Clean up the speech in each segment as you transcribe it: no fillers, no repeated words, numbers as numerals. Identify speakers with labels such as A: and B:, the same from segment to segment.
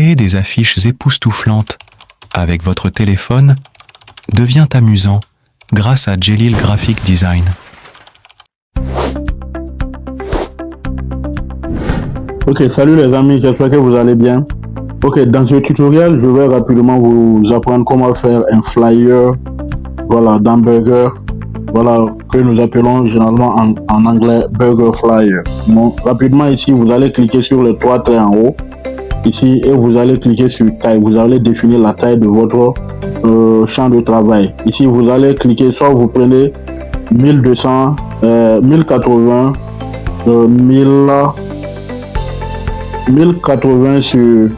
A: Créer des affiches époustouflantes avec votre téléphone devient amusant grâce à Jelil Graphic Design.
B: Ok, salut les amis, j'espère que vous allez bien. Ok, dans ce tutoriel, je vais rapidement vous apprendre comment faire un flyer, voilà, d'un burger, voilà, que nous appelons généralement en anglais burger flyer. Bon, rapidement ici, vous allez cliquer sur les trois traits en haut, ici, et vous allez cliquer sur taille. Vous allez définir la taille de votre champ de travail. Ici, vous allez cliquer, soit vous prenez 1200, 1080, 1080 sur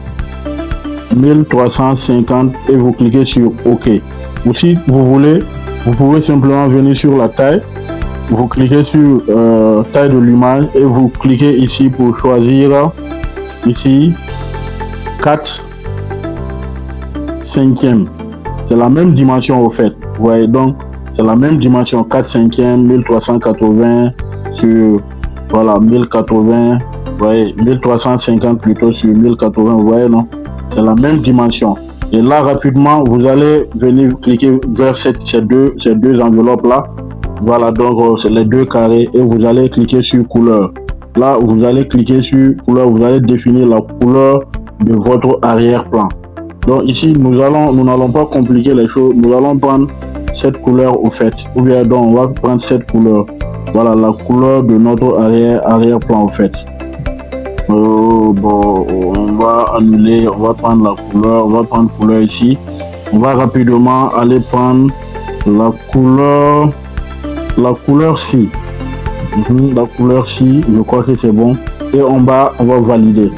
B: 1350 et vous cliquez sur OK. Ou si vous voulez, vous pouvez simplement venir sur la taille, vous cliquez sur taille de l'image et vous cliquez ici pour choisir ici 4 cinquièmes. C'est la même dimension au fait. Vous voyez donc, c'est la même dimension 4 cinquièmes, 1380 sur voilà 1080. Vous voyez, 1350 plutôt sur 1080, vous voyez, non? C'est la même dimension. Et là, rapidement, vous allez venir cliquer vers ces deux enveloppes-là. Voilà, donc c'est les deux carrés et vous allez cliquer sur couleur. Là, vous allez cliquer sur couleur, vous allez définir la couleur de votre arrière-plan. Donc ici, nous n'allons pas compliquer les choses. Nous allons prendre cette couleur au fait. Ou bien donc, on va prendre cette couleur. Voilà, la couleur de notre arrière-plan au fait. Bon, on va annuler, on va prendre la couleur, on va prendre couleur ici. On va rapidement aller prendre la couleur ci. La couleur ci, je crois que c'est bon. Et en bas, on va valider.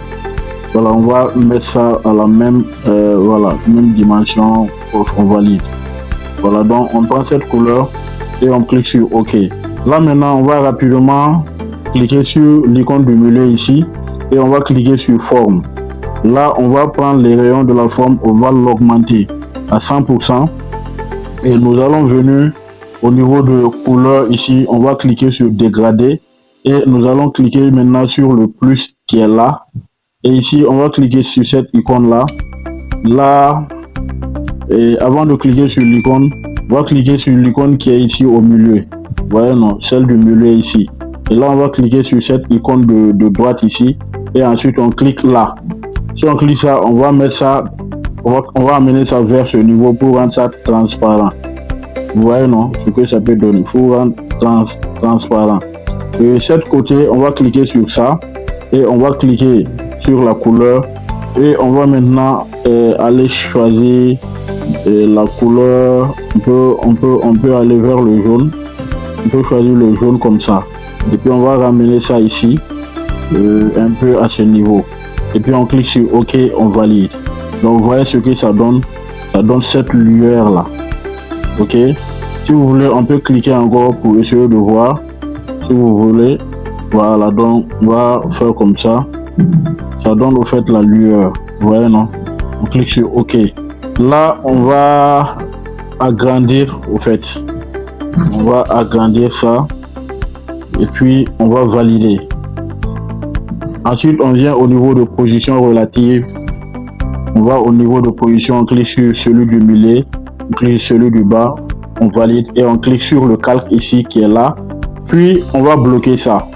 B: Voilà, on va mettre ça à la même, même dimension, on valide. Voilà, donc on prend cette couleur et on clique sur OK. Là maintenant, on va rapidement cliquer sur l'icône du milieu ici. Et on va cliquer sur forme. Là, on va prendre les rayons de la forme, on va l'augmenter à 100%. Et nous allons venir au niveau de couleur ici, on va cliquer sur dégrader. Et nous allons cliquer maintenant sur le plus qui est là. Et ici, on va cliquer sur cette icône-là. Là, et avant de cliquer sur l'icône, on va cliquer sur l'icône qui est ici au milieu. Vous voyez, non, celle du milieu ici. Et là, on va cliquer sur cette icône de droite ici. Et ensuite, on clique là. Si on clique ça, on va mettre ça, on va amener ça vers ce niveau pour rendre ça transparent. Vous voyez, non, ce que ça peut donner. Il faut rendre transparent. Et de cet côté, on va cliquer sur ça. Et on va cliquer sur la couleur. Et on va maintenant aller choisir la couleur. On peut aller vers le jaune. On peut choisir le jaune comme ça. Et puis, on va ramener ça ici. Un peu à ce niveau et puis on clique sur OK, on valide. Donc vous voyez ce que ça donne cette lueur là. OK, si vous voulez on peut cliquer encore pour essayer de voir si vous voulez. Voilà, donc on va faire comme ça, ça donne au fait la lueur, vous voyez, non? On clique sur OK. Là on va agrandir au fait, on va agrandir ça et puis on va valider. Ensuite, on vient au niveau de position relative. On va au niveau de position, on clique sur celui du milieu, on clique sur celui du bas, on valide et on clique sur le calque ici qui est là. Puis, on va bloquer ça.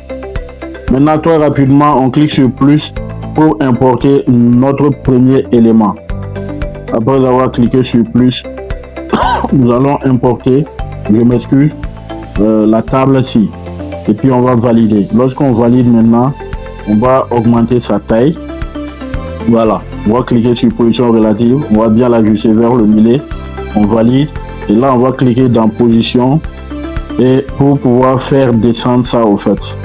B: Maintenant, très rapidement, on clique sur plus pour importer notre premier élément. Après avoir cliqué sur plus, nous allons importer, je m'excuse, la table ci. Et puis, on va valider. Lorsqu'on valide maintenant, on va augmenter sa taille. Voilà, on va cliquer sur position relative, on va bien l'ajuster vers le milieu, on valide et là on va cliquer dans position et pour pouvoir faire descendre ça au fait.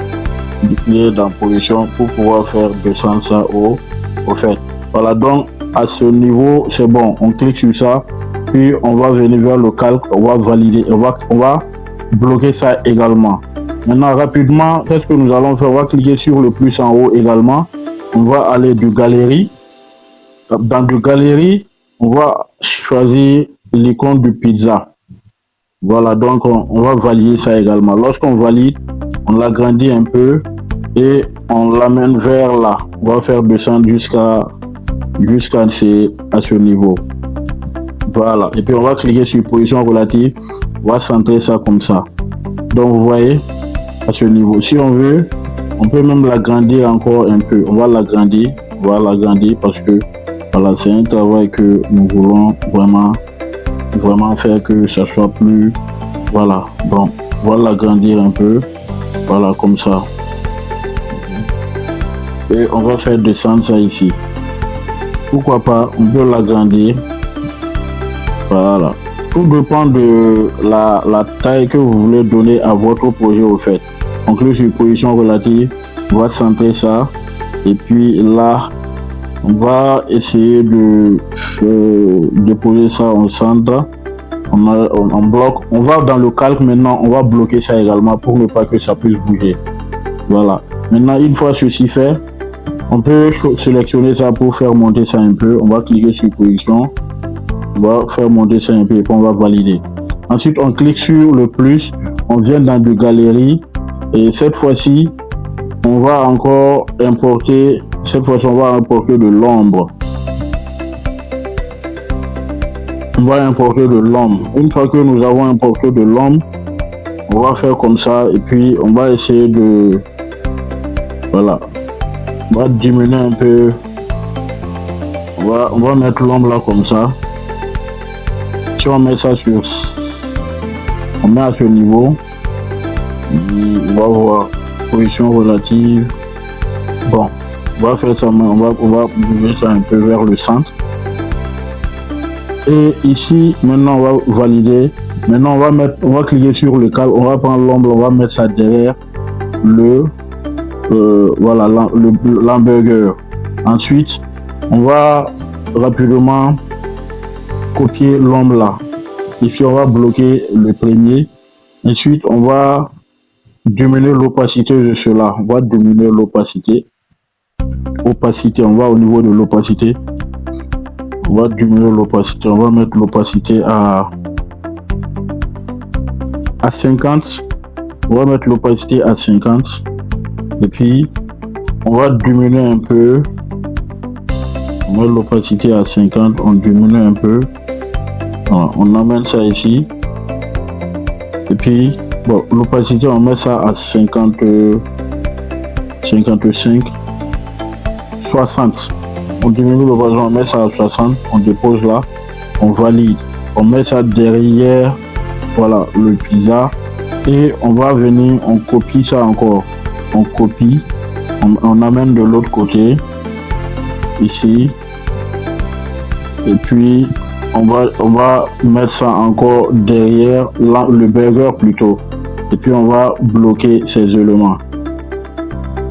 B: Cliquer dans position pour pouvoir faire descendre ça au fait. Voilà, donc à ce niveau c'est bon, on clique sur ça puis on va venir vers le calque, on va valider, on va bloquer ça également. Maintenant, rapidement, qu'est-ce que nous allons faire? On va cliquer sur le plus en haut également. On va aller de galerie. Dans de galerie, on va choisir l'icône du pizza. Voilà, donc on va valider ça également. Lorsqu'on valide, on l'agrandit un peu et on l'amène vers là. On va faire descendre jusqu'à jusqu'à ce niveau. Voilà. Et puis on va cliquer sur position relative. On va centrer ça comme ça. Donc vous voyez, à ce niveau. Si on veut, on peut même l'agrandir encore un peu. On va l'agrandir. On va l'agrandir parce que voilà, c'est un travail que nous voulons vraiment faire que ça soit plus. Voilà. Donc on va l'agrandir un peu. Voilà, comme ça. Et on va faire descendre ça ici. Pourquoi pas, on peut l'agrandir. Voilà. Tout dépend de la taille que vous voulez donner à votre projet au fait. On clique sur position relative, on va centrer ça. Et puis là, on va essayer de déposer ça en centre. On bloque. On va dans le calque maintenant, on va bloquer ça également pour ne pas que ça puisse bouger. Voilà. Maintenant, une fois ceci fait, on peut sélectionner ça pour faire monter ça un peu. On va cliquer sur position. On va faire monter ça un peu et puis on va valider. Ensuite, on clique sur le plus. On vient dans de galerie. Et cette fois-ci, on va encore importer. Cette fois-ci, on va importer de l'ombre. On va importer de l'ombre. Une fois que nous avons importé de l'ombre, on va faire comme ça. Et puis, on va essayer de... Voilà. On va diminuer un peu. On va mettre l'ombre là comme ça. Si on met ça sur... On met à ce niveau. On va voir. Position relative. Bon. On va faire ça. On va bouger ça un peu vers le centre. Et ici, maintenant, on va valider. Maintenant, on va cliquer sur le câble. On va prendre l'ombre. On va mettre ça derrière voilà, l'hamburger. Ensuite, on va rapidement copier l'ombre là. Ici, on va bloquer le premier. Ensuite, on va diminuer l'opacité de cela. On va diminuer l'opacité. On va au niveau de l'opacité. On va diminuer l'opacité. On va mettre l'opacité à 50. On va mettre l'opacité à 50. Et puis, on va diminuer un peu. On met l'opacité à 50. On diminue un peu. Voilà, on amène ça ici. Et puis, bon, l'opacité, on met ça à 50, 55, 60. On diminue l'opacité, on met ça à 60. On dépose là. On valide. On met ça derrière. Voilà, le pizza. Et on va venir, on copie ça encore. On copie, on amène de l'autre côté, ici, et puis on va mettre ça encore derrière le burger plutôt, et puis on va bloquer ces éléments.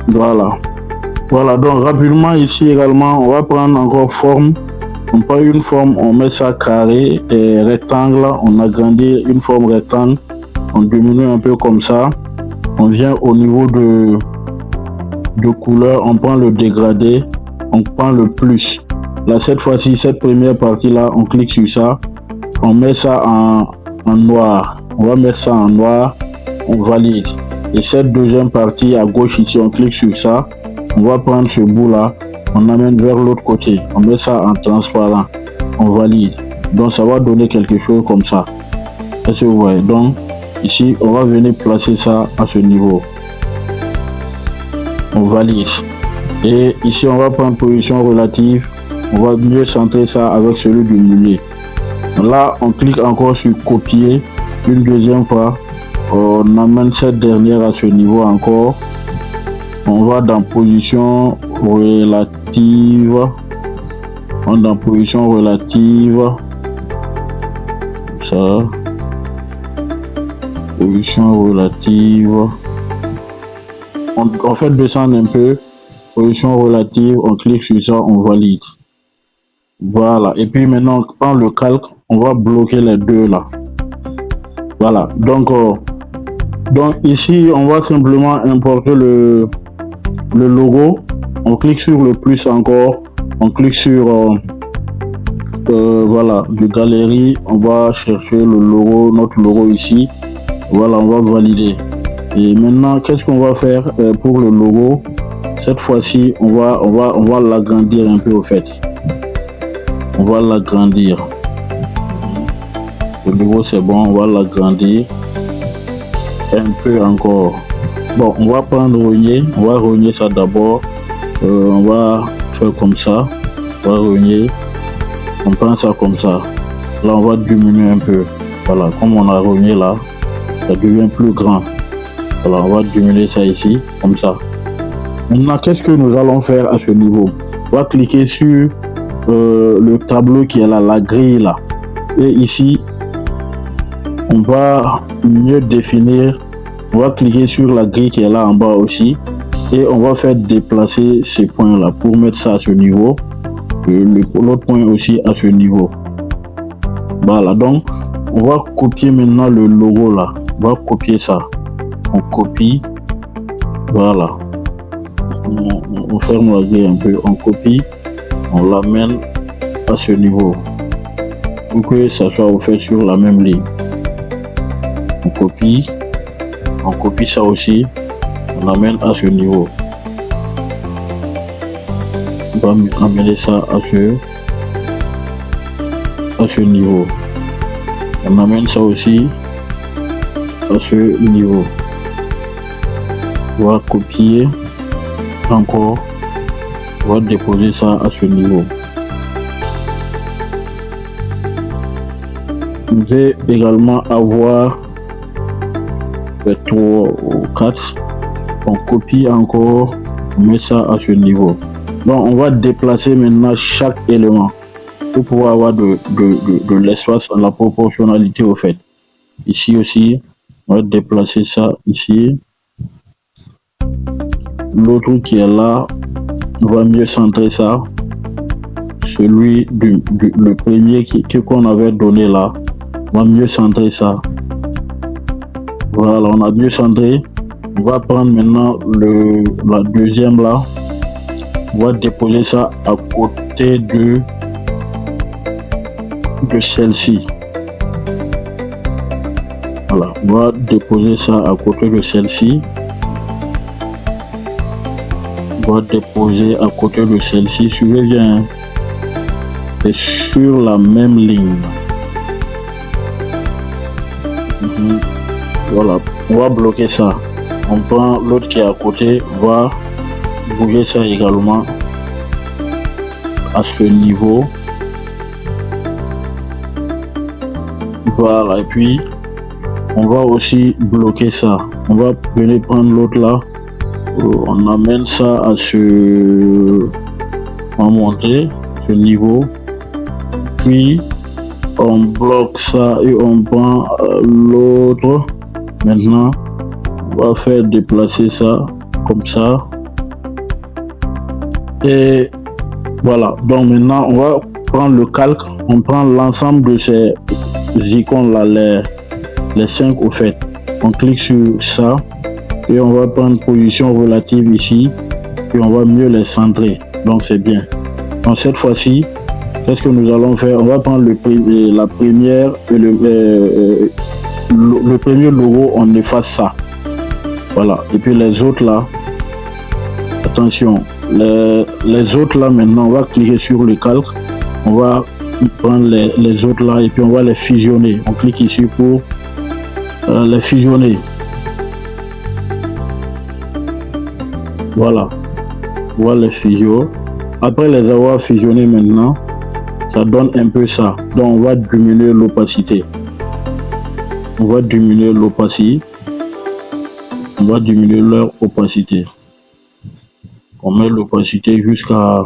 B: Voilà. Voilà, donc rapidement ici également, on va prendre encore forme. On prend une forme, on met ça carré et rectangle, on agrandit une forme rectangle, on diminue un peu comme ça. On vient au niveau de couleur, on prend le dégradé, on prend le plus. Là, cette fois-ci, cette première partie-là, on clique sur ça, on met ça en noir. On va mettre ça en noir, on valide. Et cette deuxième partie à gauche ici, on clique sur ça, on va prendre ce bout-là, on amène vers l'autre côté, on met ça en transparent, on valide. Donc, ça va donner quelque chose comme ça. Est-ce que vous voyez? Donc, ici, on va venir placer ça à ce niveau. On valide. Et ici, on va prendre position relative. On va mieux centrer ça avec celui du milieu. Là, on clique encore sur copier une deuxième fois. On amène cette dernière à ce niveau encore. On va dans position relative. On est dans position relative. Ça. Position relative. On fait descendre un peu. Position relative. On clique sur ça. On valide. Voilà. Et puis maintenant, on prend le calque. On va bloquer les deux là. Voilà. Donc ici, on va simplement importer le logo. On clique sur le plus encore. On clique sur voilà, de galerie. On va chercher le logo, notre logo ici. Voilà, on va valider. Et maintenant, qu'est-ce qu'on va faire pour le logo? Cette fois-ci, on va l'agrandir un peu au fait. on va l'agrandir. Le niveau c'est bon, on va l'agrandir un peu encore. Bon, on va prendre rogner, on va rogner ça d'abord. On va faire comme ça, on va rogner, on prend ça comme ça. Là on va diminuer un peu. Voilà, comme on a rogné là, ça devient plus grand. Voilà, on va diminuer ça ici, comme ça. Maintenant, qu'est-ce que nous allons faire à ce niveau? On va cliquer sur le tableau qui est là, la grille là. Et ici, on va mieux définir. On va cliquer sur la grille qui est là en bas aussi. Et on va faire déplacer ces points là pour mettre ça à ce niveau. L'autre point aussi à ce niveau. Voilà, donc on va copier maintenant le logo là. On va copier ça. On copie. Voilà. On ferme la grille un peu. On copie. On l'amène à ce niveau. Pour que ça soit fait sur la même ligne. On copie. On copie ça aussi. On l'amène à ce niveau. On va amener ça à ce niveau. On amène ça aussi à ce niveau. On va copier encore. On va déposer ça à ce niveau. Vous devez également avoir 3 ou 4. On copie encore, on met ça à ce niveau. Donc on va déplacer maintenant chaque élément pour pouvoir avoir de l'espace à la proportionnalité au fait. Ici aussi, on va déplacer ça ici. L'autre qui est là, on va mieux centrer ça. Celui le premier qu'on avait donné là, on va mieux centrer ça. Voilà, on a mieux centré. On va prendre maintenant la deuxième là. On va déposer ça à côté de celle-ci. Voilà, on va déposer ça à côté de celle-ci. On va déposer à côté de celle-ci. Suivez bien. C'est sur la même ligne. Voilà, on va bloquer ça. On prend l'autre qui est à côté, on va bouger ça également à ce niveau. Voilà, et puis on va aussi bloquer ça. On va venir prendre l'autre là. On amène ça à ce... On va monter ce niveau. Puis on bloque ça et on prend l'autre. Maintenant, on va faire déplacer ça comme ça. Et voilà. Donc maintenant, on va prendre le calque. On prend l'ensemble de ces icônes là, les 5 au fait. On clique sur ça et on va prendre position relative ici et on va mieux les centrer. Donc c'est bien. Donc cette fois-ci, qu'est-ce que nous allons faire? On va prendre la première et le premier logo, on efface ça. Voilà. Et puis les autres là, attention, les autres là maintenant, on va cliquer sur le calque. On va prendre les autres là et puis on va les fusionner. On clique ici pour les fusionner. Voilà. On va les fusionner. Après les avoir fusionnés maintenant, ça donne un peu ça. Donc on va diminuer l'opacité. On va diminuer l'opacité. On va diminuer leur opacité. On met l'opacité jusqu'à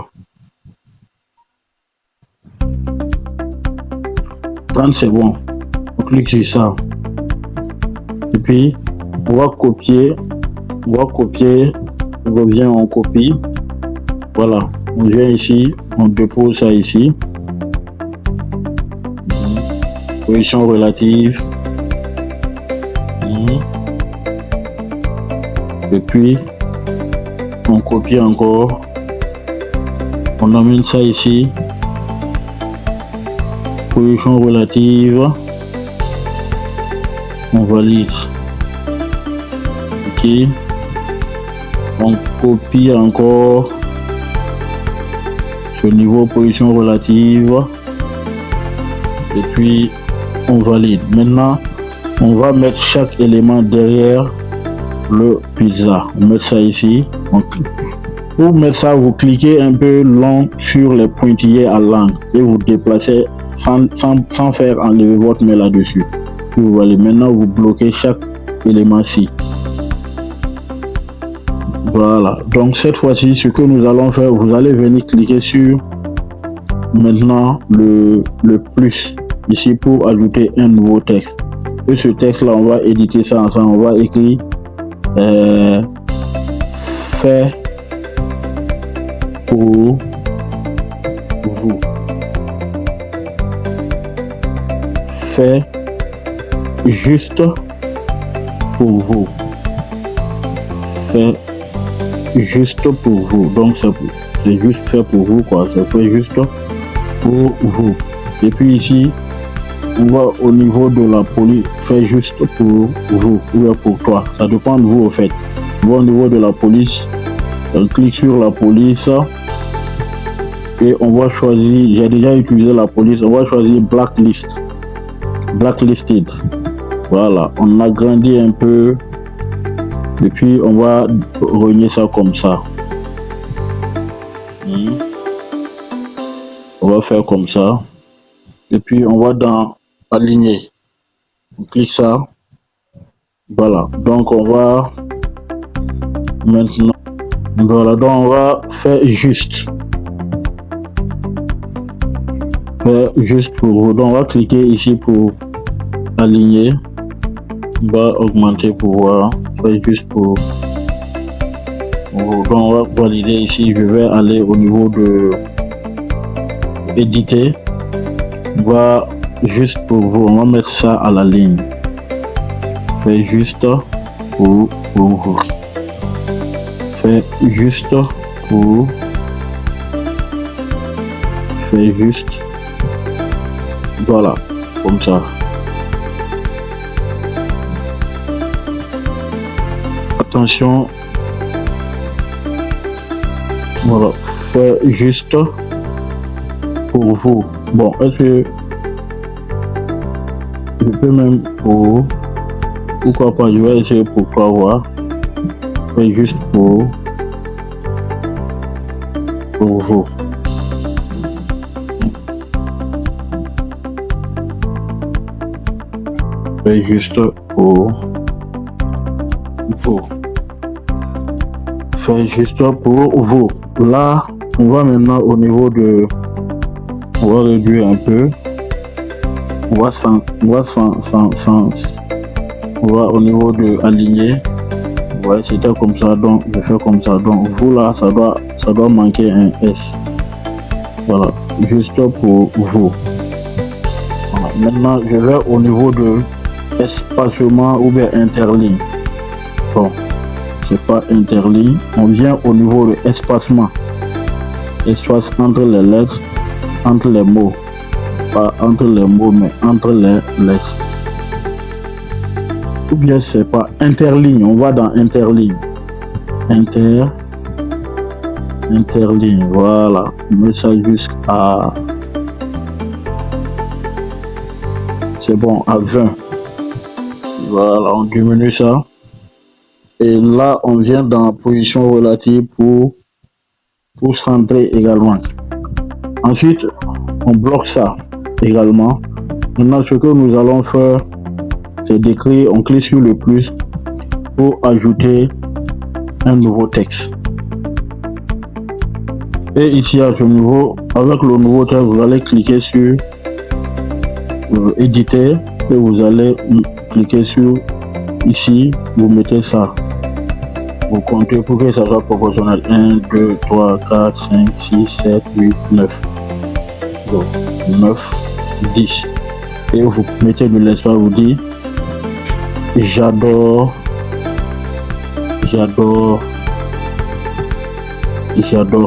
B: 30, c'est bon. On clique sur ça. Et puis, on va copier. On revient, on copie. Voilà. On vient ici, on dépose ça ici. Position relative. Et puis, on copie encore. On amène ça ici. Position relative. On valide. Ok. On copie encore ce niveau position relative et puis on valide. Maintenant on va mettre chaque élément derrière le pizza. On met ça ici. Pour mettre ça, vous cliquez un peu long sur les pointillés à l'angle et vous déplacez sans faire enlever votre main là-dessus. Vous allez maintenant vous bloquez chaque élément-ci. Voilà. Donc cette fois-ci, ce que nous allons faire, vous allez venir cliquer sur maintenant le plus ici pour ajouter un nouveau texte. Et ce texte-là, on va éditer ça ensemble. On va écrire fait pour vous. Fait juste pour vous. Fait juste pour vous. Donc c'est juste fait pour vous quoi. C'est fait juste pour vous. Et puis ici, on va au niveau de la police, fait juste pour vous ou pour toi. Ça dépend de vous au fait. On va au niveau de la police, on clique sur la police et on va choisir, j'ai déjà utilisé la police, on va choisir blacklist. Blacklisted. Voilà, on agrandit un peu et puis on va rogner ça comme ça. On va faire comme ça et puis on va dans aligner. On clique ça. Voilà, donc on va maintenant, voilà, donc on va faire juste. Faire juste pour vous. Donc on va cliquer ici pour aligner. On va augmenter pour voir. Faire juste pour vous. Donc on va valider ici. Je vais aller au niveau de éditer. On va juste pour vous. On va mettre ça à la ligne. Fait juste pour vous. Fait juste pour. Fait juste. Voilà, comme ça. Attention. Voilà, fait juste pour vous. Bon, est-ce que je peux même pour. Pourquoi pas, je vais essayer pour toi voir. Fait juste pour vous. Fait juste pour vous. Fait juste pour vous. Là, on va maintenant au niveau de. On va réduire un peu. On va au niveau de aligner. Ouais, c'était comme ça, donc je fais comme ça. Donc vous là, ça doit manquer un S. Voilà, juste pour vous. Voilà. Maintenant, je vais au niveau de espacement ou bien interligne. Bon, c'est pas interligne. On vient au niveau de espacement. Espace entre les lettres, entre les mots. Pas entre les mots, mais entre les lettres. Ou bien c'est pas interligne, on va dans interligne. Interligne, voilà. On met ça jusqu'à. C'est bon, à 20. Voilà, on diminue ça. Et là, on vient dans position relative pour centrer également. Ensuite, on bloque ça également. Maintenant, ce que nous allons faire, c'est d'écrire, on clique sur le plus pour ajouter un nouveau texte. Et ici à ce niveau, avec le nouveau texte, vous allez cliquer sur éditer et vous allez cliquer sur ici, vous mettez ça. Vous comptez pour que ça soit proportionnel. 1, 2, 3, 4, 5, 6, 7, 8, 9. Donc 9, 10. Et vous mettez de l'espace, vous dites j'adore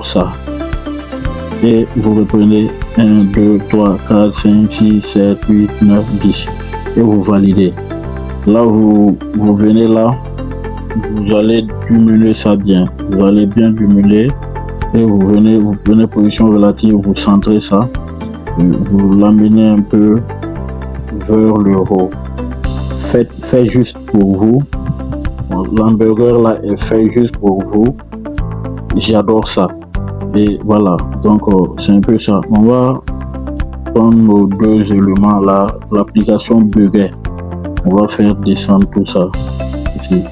B: ça. Et vous reprenez 1, 2, 3, 4, 5, 6, 7, 8, 9, 10. Et vous validez. Là, vous venez là. Vous allez diminuer ça bien. Vous allez bien diminuer. et vous prenez position relative, vous centrez ça, vous l'amenez un peu vers le haut. Fait juste pour vous. L'hamburger là est fait juste pour vous. J'adore ça. Et voilà, donc c'est un peu ça. On va prendre nos deux éléments là, l'application Burger. On va faire descendre tout ça ici.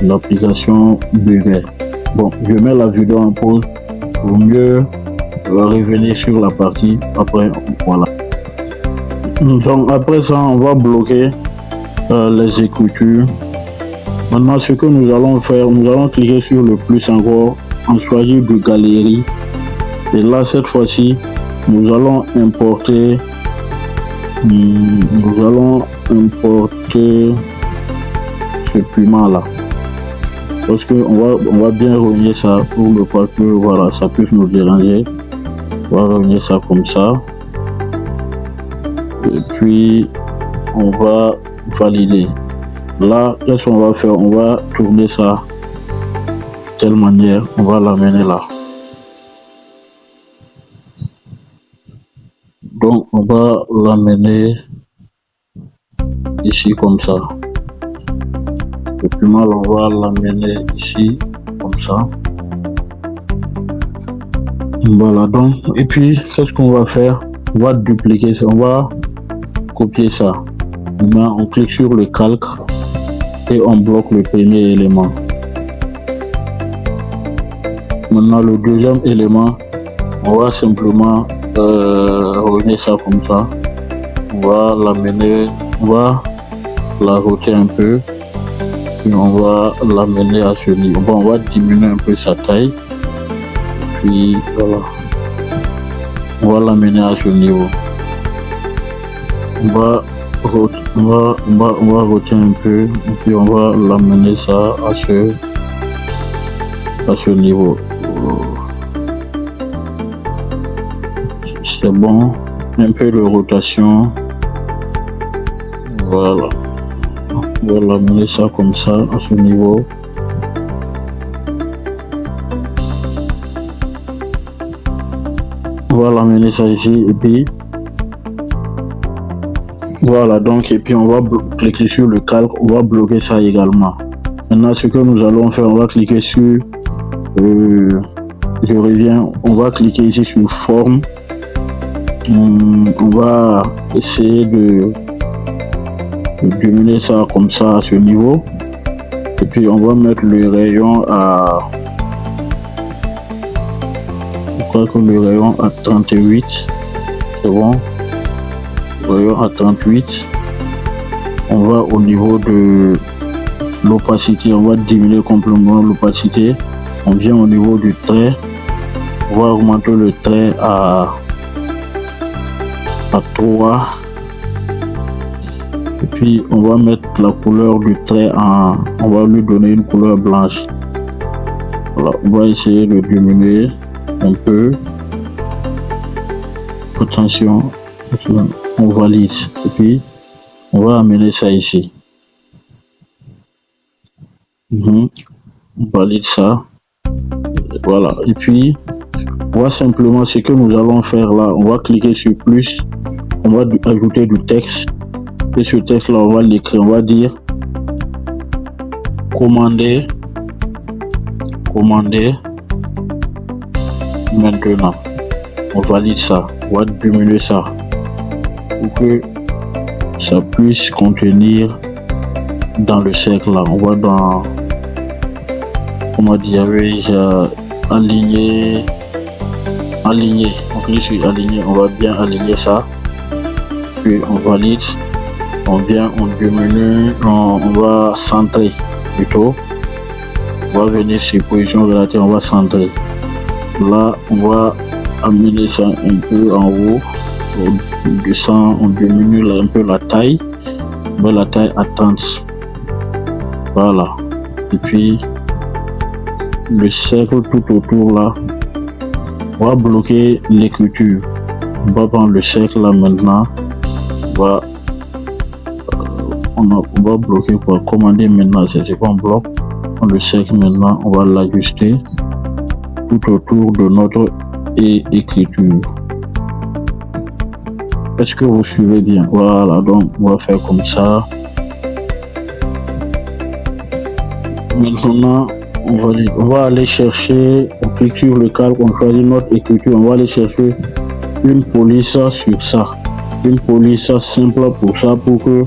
B: L'application Burger. Bon, je mets la vidéo en pause pour mieux revenir sur la partie après. Voilà. Donc après ça, on va bloquer les écritures. Maintenant, ce que nous allons faire, nous allons cliquer sur le plus encore, en choisir de galerie. Et là, cette fois-ci, nous allons importer ce piment là. Parce que on va bien relier ça pour ne pas que voilà, ça puisse nous déranger. On va relier ça comme ça. Et puis, on va valider. Là, qu'est-ce qu'on va faire? On va tourner ça de telle manière, on va l'amener là. Donc, on va l'amener ici comme ça. Le piment, on va l'amener ici comme ça. Voilà, donc, et puis, qu'est-ce qu'on va faire? On va dupliquer ça, on va copier ça. Maintenant, on clique sur le calque et on bloque le premier élément. Maintenant, le deuxième élément, on va simplement revenir ça comme ça. On va l'amener, on va la rôter un peu, puis on va l'amener à ce niveau. Bon, on va diminuer un peu sa taille, puis voilà, on va l'amener à ce niveau. On va rôter un peu, et puis on va l'amener ça à ce niveau. C'est bon, un peu de rotation. Voilà, on va l'amener ça comme ça à ce niveau. On va l'amener ça ici, et puis voilà, donc, et puis on va cliquer sur le calque, on va bloquer ça également. Maintenant, ce que nous allons faire, on va cliquer sur je reviens, on va cliquer ici sur forme. On va essayer de diminuer ça comme ça à ce niveau, et puis on va mettre le rayon à, je crois que le rayon à 38, c'est bon. Rayon à 38. On va au niveau de l'opacité, on va diminuer complètement l'opacité. On vient au niveau du trait, on va augmenter le trait à 3, et puis on va mettre la couleur du trait on va lui donner une couleur blanche. Voilà, on va essayer de diminuer un peu. Attention, on valide, et puis on va amener ça ici. On valide ça. Voilà, et puis on va simplement, ce que nous allons faire là, on va cliquer sur plus, on va ajouter du texte, et ce texte là on va l'écrire, on va dire commander maintenant. On valide ça, on va diminuer ça pour que ça puisse contenir dans le cercle là. On va dans, comment dire, aligner, on clique sur aligner, on va bien aligner ça, puis on valide, on vient, on diminue, on va centrer plutôt, on va venir sur position relative, on va centrer. Là on va amener ça un peu en haut, on descend, on diminue là, un peu la taille, on met la taille à 30. Voilà, et puis le cercle tout autour là, on va bloquer l'écriture. On va prendre le cercle là maintenant, on va bloquer quoi, commander maintenant, c'est quoi on bloque. On le cercle maintenant, on va l'ajuster tout autour de notre écriture. Est-ce que vous suivez bien? Voilà, donc on va faire comme ça. Maintenant, on va aller chercher, on clique sur le calque, on choisit notre écriture, on va aller chercher une police sur ça. Une police simple pour ça, pour que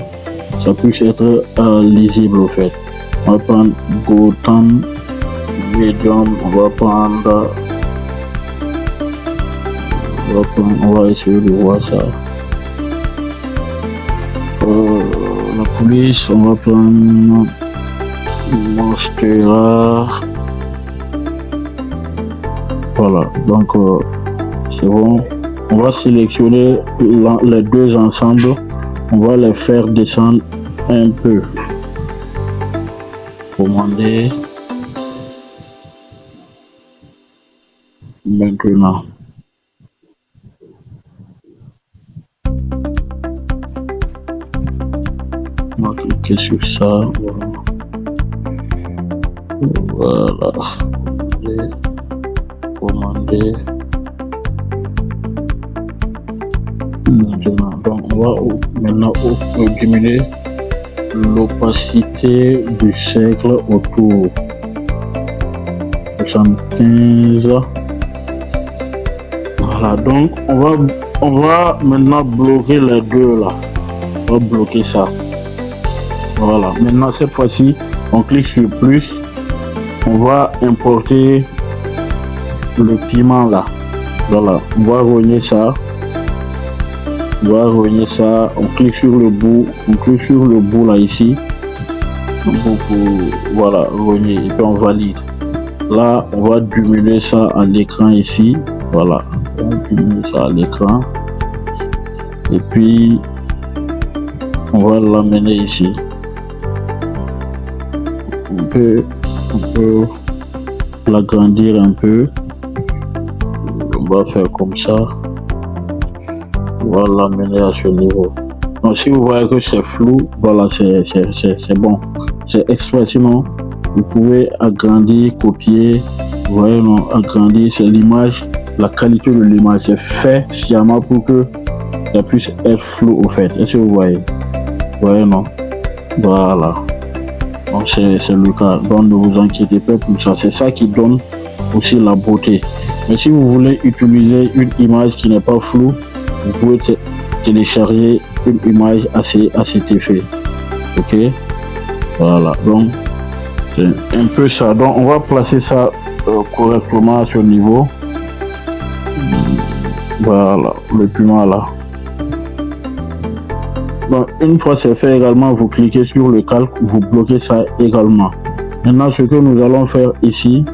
B: ça puisse être lisible au fait. On va prendre Gotham Medium, on va essayer de voir ça. La police, on va prendre Monstera. Voilà, donc c'est bon. On va sélectionner les deux ensemble. On va les faire descendre un peu. Commander. Maintenant. On va cliquer sur ça. Voilà. Commander. Maintenant, donc on va maintenant diminuer l'opacité du cercle autour. 75. Voilà, donc on va maintenant bloquer les deux là. On va bloquer ça. Voilà, maintenant cette fois-ci, on clique sur plus. On va importer le piment là. Voilà, on va rogner ça. On va rogner ça. On clique sur le bout. On clique sur le bout là ici. Voilà, rogner et puis on valide. Là, on va diminuer ça à l'écran ici. Voilà, on va diminuer ça à l'écran. Et puis, on va l'amener ici. On peut l'agrandir un peu. On va faire comme ça. On va l'amener à ce niveau. Donc, si vous voyez que c'est flou, voilà, c'est bon. C'est exprès, sinon, vous pouvez agrandir, copier. Vous voyez, non, agrandir, c'est l'image, la qualité de l'image. C'est fait sciemment pour que ça puisse être flou au fait. Est-ce que vous voyez? Vous voyez, non? Voilà. Donc, c'est le cas. Donc, ne vous inquiétez pas pour ça. C'est ça qui donne aussi la beauté. Mais si vous voulez utiliser une image qui n'est pas floue, vous pouvez télécharger une image à cet effet. Ok? Voilà. Donc, c'est un peu ça. Donc, on va placer ça correctement à ce niveau. Voilà, le piment là. Donc, une fois c'est fait également, vous cliquez sur le calque, vous bloquez ça également. Maintenant, ce que nous allons faire ici,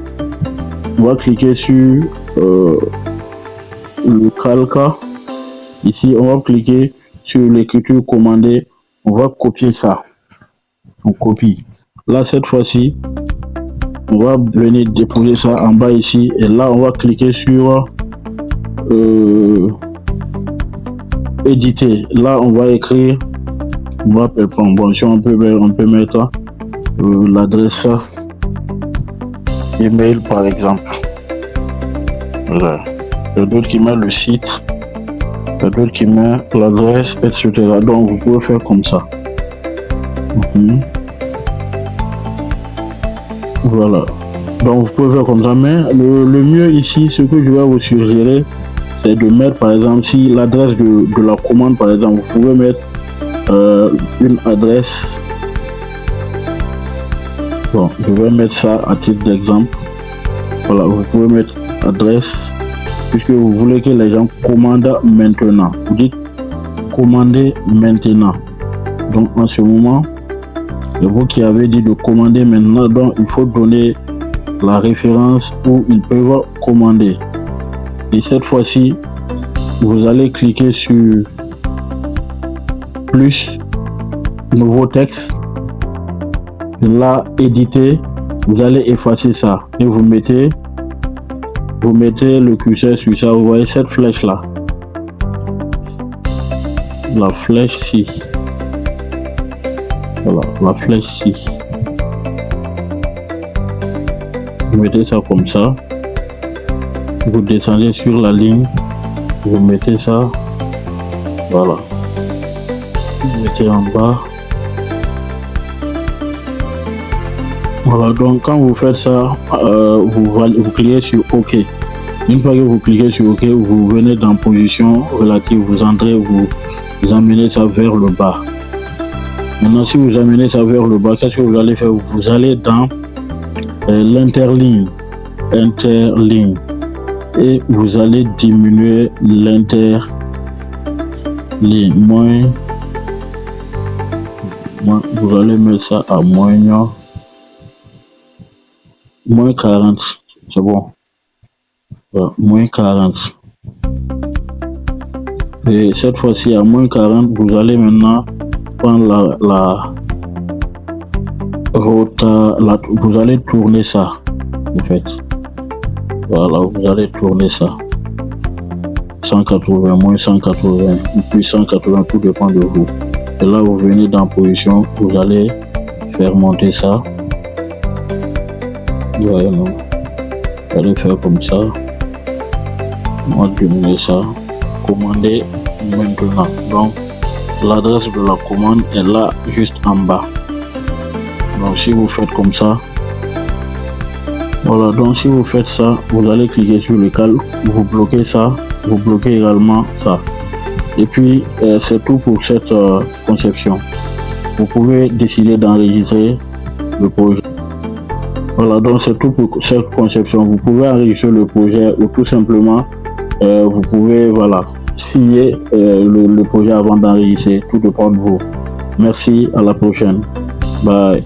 B: on va cliquer sur le calque. Ici, on va cliquer sur l'écriture commandée. On va copier ça. On copie. Là, cette fois-ci, on va venir déposer ça en bas ici. Et là, on va cliquer sur éditer. Là, on va écrire. On va prendre. Bon, si on peut mettre l'adresse email par exemple. Voilà. Il y a d'autres qui mettent le site. Il y a d'autres qui mettent l'adresse, etc. Donc, vous pouvez faire comme ça. Voilà. Donc, vous pouvez faire comme ça. Mais le mieux ici, ce que je vais vous suggérer, c'est de mettre par exemple, si l'adresse de la commande, par exemple, vous pouvez mettre une adresse. Bon, je vais mettre ça à titre d'exemple. Voilà, vous pouvez mettre adresse, puisque vous voulez que les gens commandent maintenant. Vous dites commander maintenant. Donc, en ce moment, c'est vous qui avez dit de commander maintenant. Donc, il faut donner la référence où ils peuvent commander. Et cette fois-ci, vous allez cliquer sur plus, nouveau texte. Là, éditer, vous allez effacer ça et vous mettez le curseur sur ça. Vous voyez cette flèche là, la flèche ci. Voilà, la flèche ci. Vous mettez ça comme ça. vous descendez sur la ligne, vous mettez ça, voilà, vous mettez en bas. Voilà, donc quand vous faites ça, vous cliquez sur OK. Une fois que vous cliquez sur OK, vous venez dans position relative, vous entrez, vous amenez ça vers le bas. Maintenant, si vous amenez ça vers le bas, qu'est-ce que vous allez faire? Vous allez dans l'interligne, et vous allez diminuer l'interligne, vous allez mettre ça à moins 40, c'est bon. Voilà, moins 40. Et cette fois-ci à moins 40, vous allez maintenant prendre vous allez tourner ça en fait. Voilà, vous allez tourner ça 180, moins 180, puis 180, tout dépend de vous. Et là vous venez dans position, vous allez faire monter ça. Voyez, non, vous allez faire comme ça. On va diminuer ça. Commander maintenant. Donc l'adresse de la commande est là juste en bas. Donc si vous faites comme ça, voilà, donc si vous faites ça, vous allez cliquer sur le calque, vous bloquez ça, vous bloquez également ça. Et puis c'est tout pour cette conception. Vous pouvez décider d'enregistrer le projet. Voilà, donc c'est tout pour cette conception. Vous pouvez enregistrer le projet ou tout simplement vous pouvez signer le projet avant d'enregistrer. Tout dépend de vous. Merci, à la prochaine. Bye.